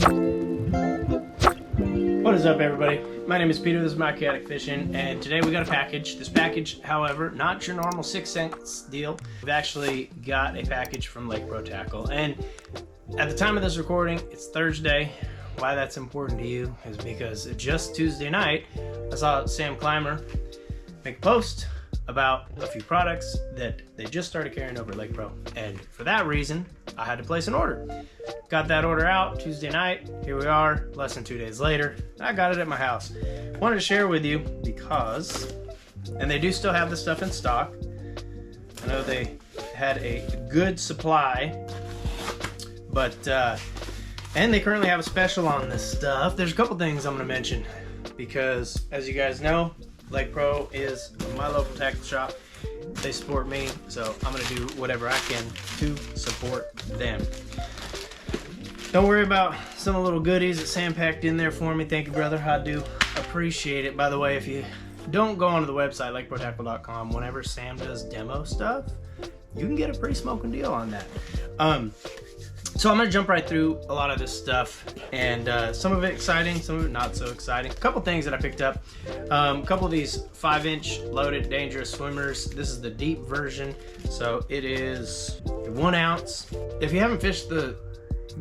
What is up, everybody? My name is Peter, this is My Chaotic Fishing, and today we got a package. This package, however, not your normal 6 cents deal. We've actually got a package from Lake Pro Tackle, and at the time of this recording, it's Thursday. Why that's important to you is because just Tuesday night, I saw Sam Clymer make a post about a few products that they just started carrying over at Lake Pro, and for that reason, I had to place an order. Got that order out Tuesday night. Here we are, less than 2 days later. I got it at my house. Wanted to share with you because, and they do still have this stuff in stock. I know they had a good supply, but, and they currently have a special on this stuff. There's a couple things I'm gonna mention because, as you guys know, Lake Pro is my local tackle shop. They support me, so I'm gonna do whatever I can to support them. Don't worry about some little goodies that Sam packed in there for me. Thank you, brother. I do appreciate it. By the way, if you don't go onto the website, lakeprotackle.com, whenever Sam does demo stuff, you can get a pretty smoking deal on that. So I'm gonna jump right through a lot of this stuff, and some of it exciting, some of it not so exciting. A couple things that I picked up. A couple of these 5-inch loaded dangerous swimmers. This is the deep version, so it is 1 ounce. If you haven't fished the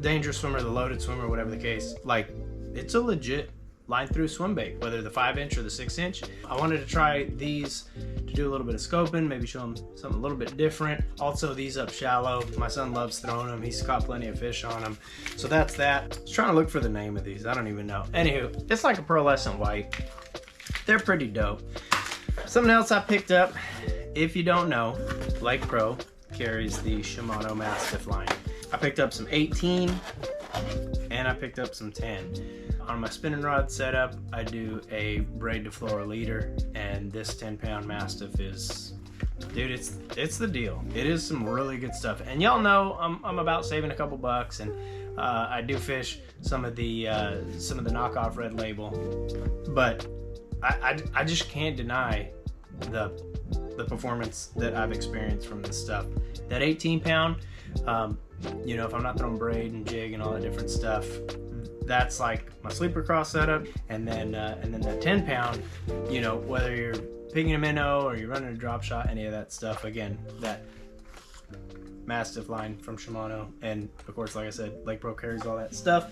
dangerous swimmer, the loaded swimmer, whatever the case, like, it's a legit line through swim bait, whether the 5-inch or the 6-inch. I wanted to try these to do a little bit of scoping, maybe show them something a little bit different. Also, these up shallow. My son loves throwing them. He's caught plenty of fish on them. So that's that. I was trying to look for the name of these. I don't even know. Anywho, it's like a pearlescent white. They're pretty dope. Something else I picked up, if you don't know, Lake Pro carries the Shimano Mastiff line. I picked up some 18 and I picked up some 10. On my spinning rod setup, I do a braid to fluoro leader, and this 10-pound Mastiff is, dude, it's the deal. It is some really good stuff, and y'all know I'm about saving a couple bucks, and I do fish some of the knockoff Red Label, but I just can't deny the performance that I've experienced from this stuff. That 18-pound, you know, if I'm not throwing braid and jig and all that different stuff, that's like my sleeper cross setup. And then that 10-pound, you know, whether you're picking a minnow or you're running a drop shot, any of that stuff, again, that Mastiff line from Shimano. And of course, like I said, Lake Pro carries all that stuff.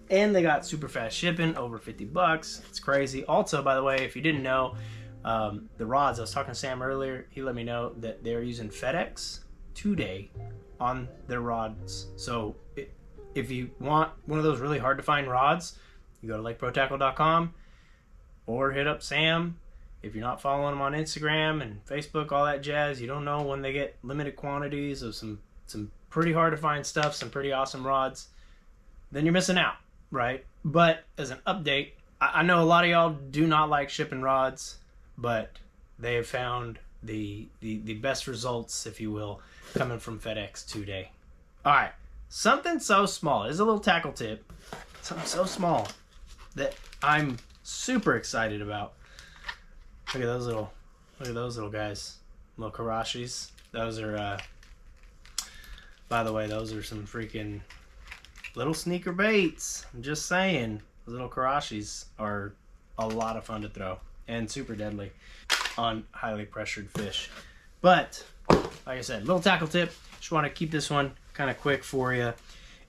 And they got super fast shipping, over 50 bucks. It's crazy. Also, by the way, if you didn't know, the rods, I was talking to Sam earlier, he let me know that they're using FedEx 2-day on their rods. So if you want one of those really hard to find rods, you go to lakeprotackle.com or hit up Sam. If you're not following them on Instagram and Facebook, all that jazz, you don't know when they get limited quantities of some pretty hard to find stuff, some pretty awesome rods, then you're missing out, right? But as an update, I know a lot of y'all do not like shipping rods, but they have found the best results, if you will, coming from FedEx 2-day. All right, something so small. It's a little tackle tip. Something so small that I'm super excited about. Look at those little guys, little Karashis. Those are, by the way, those are some freaking little sneaker baits. I'm just saying, those little Karashis are a lot of fun to throw and super deadly on highly pressured fish. But like I said, little tackle tip, just want to keep this one kind of quick for you,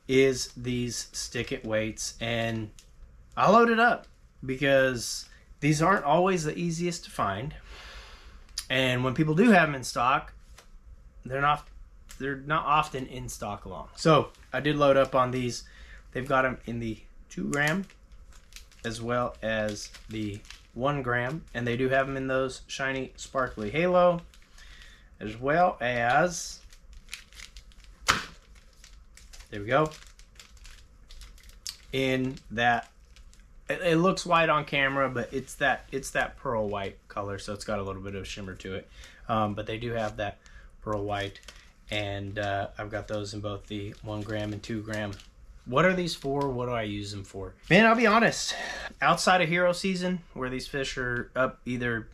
is these stick it weights. And I loaded up because these aren't always the easiest to find, and when people do have them in stock, they're not often in stock long. So I did load up on these. They've got them in the 2 gram as well as the 1 gram, and they do have them in those shiny sparkly halo, as well as, there we go, in that, it looks white on camera, but it's that pearl white color, so it's got a little bit of shimmer to it, but they do have that pearl white, and I've got those in both the 1 gram and 2 gram. What are these for? What do I use them for? Man, I'll be honest, outside of hero season, where these fish are up either,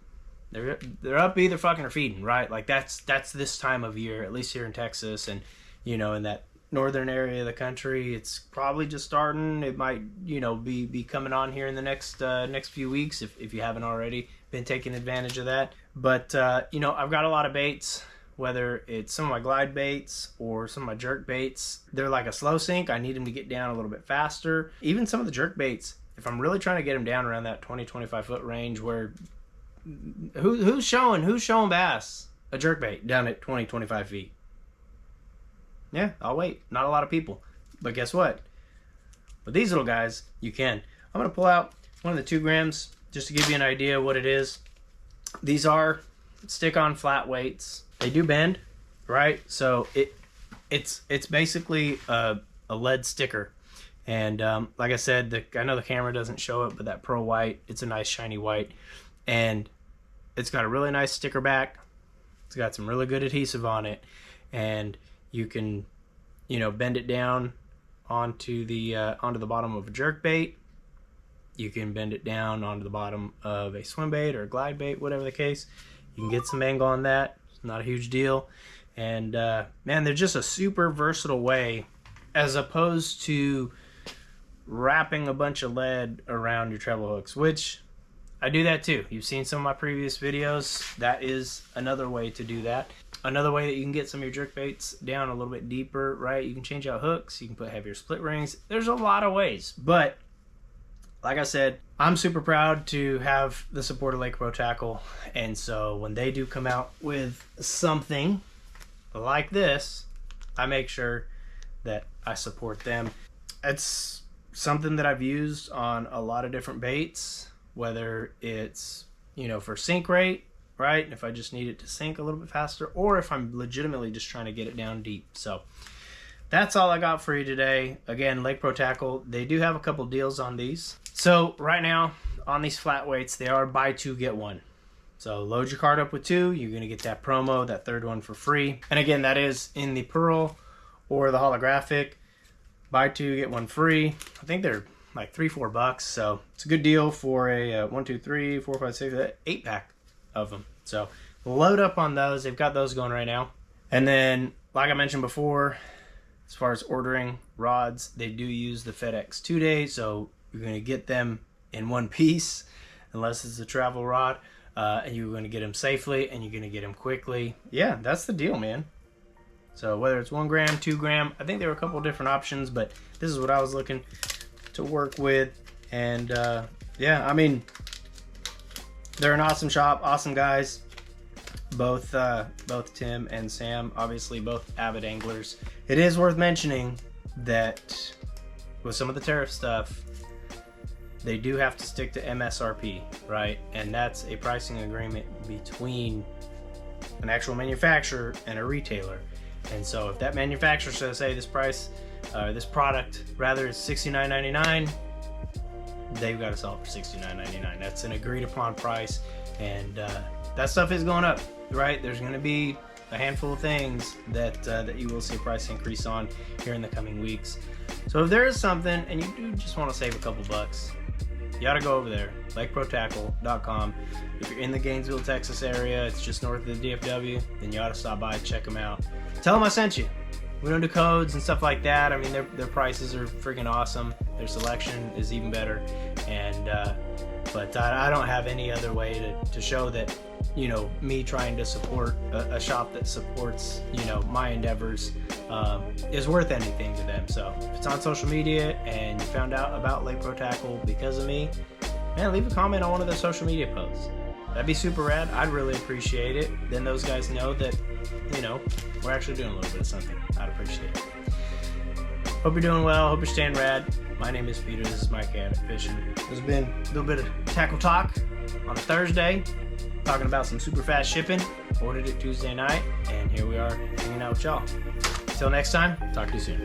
they're up either fucking or feeding, right? Like that's this time of year, at least here in Texas, and you know, in that northern area of the country. It's probably just starting. It might, be coming on here in the next few weeks if you haven't already been taking advantage of that. But I've got a lot of baits, whether it's some of my glide baits or some of my jerk baits. They're like a slow sink. I need them to get down a little bit faster. Even some of the jerk baits, if I'm really trying to get them down around that 20-25 foot range, where who's showing bass a jerk bait down at 20-25 feet? Yeah, I'll wait. Not a lot of people. But guess what? With these little guys, you can. I'm going to pull out one of the 2 grams just to give you an idea of what it is. These are stick-on flat weights. They do bend, right? So it's basically a lead sticker. And like I said, I know the camera doesn't show it, but that pearl white, it's a nice shiny white. And it's got a really nice sticker back. It's got some really good adhesive on it. And you can, bend it down onto the bottom of a jerk bait. You can bend it down onto the bottom of a swim bait or a glide bait, whatever the case. You can get some angle on that. It's not a huge deal. And man, they're just a super versatile way, as opposed to wrapping a bunch of lead around your treble hooks, which I do that too. You've seen some of my previous videos. That is another way to do that. Another way that you can get some of your jerk baits down a little bit deeper, right? You can change out hooks. You can put heavier split rings. There's a lot of ways. But like I said, I'm super proud to have the support of Lake Pro Tackle. And so when they do come out with something like this, I make sure that I support them. It's something that I've used on a lot of different baits, whether it's, for sink rate, right? If I just need it to sink a little bit faster, or if I'm legitimately just trying to get it down deep. So that's all I got for you today. Again, Lake Pro Tackle, they do have a couple deals on these. So right now on these flat weights, they are buy 2 get 1. So load your cart up with 2, you're gonna get that promo, that 3rd one for free. And again, that is in the pearl or the holographic. Buy 2 get 1 free. I think they're like $3-4 bucks, so it's a good deal for a 1, 2, 3, 4, 5, 6, 8 pack of them. So load up on those. They've got those going right now. And then, like I mentioned before, as far as ordering rods, they do use the FedEx 2-day, so you're going to get them in one piece, unless it's a travel rod, and you're going to get them safely, and you're going to get them quickly. Yeah, that's the deal, man. So whether it's 1 gram, 2 gram, I think there were a couple of different options, but this is what I was looking to work with. And yeah, I mean, they're an awesome shop, awesome guys. Both Tim and Sam, obviously both avid anglers. It is worth mentioning that with some of the tariff stuff, they do have to stick to MSRP, right? And that's a pricing agreement between an actual manufacturer and a retailer. And so if that manufacturer says, hey, this product rather is $69.99, they've got to sell it for $69.99. That's an agreed upon price, and that stuff is going up, right? There's going to be a handful of things that you will see a price increase on here in the coming weeks. So if there is something and you do just want to save a couple bucks, you ought to go over there, lakeprotackle.com. If you're in the Gainesville, Texas area, it's just north of the DFW, then you ought to stop by, check them out. Tell them I sent you. We don't do codes and stuff like that. I mean, their prices are freaking awesome. Their selection is even better. And but I don't have any other way to show that, you know, me trying to support a shop that supports, you know, my endeavors is worth anything to them. So if it's on social media and you found out about Lake Pro Tackle because of me, man, leave a comment on one of their social media posts. That'd be super rad. I'd really appreciate it. Then those guys know that, you know, we're actually doing a little bit of something. I'd appreciate it. Hope you're doing well. Hope you're staying rad. My name is Peter. This is Mike Attic Fishing. There's been a little bit of tackle talk on a Thursday, talking about some super fast shipping. Ordered it Tuesday night, and here we are hanging out with y'all. Until next time, talk to you soon.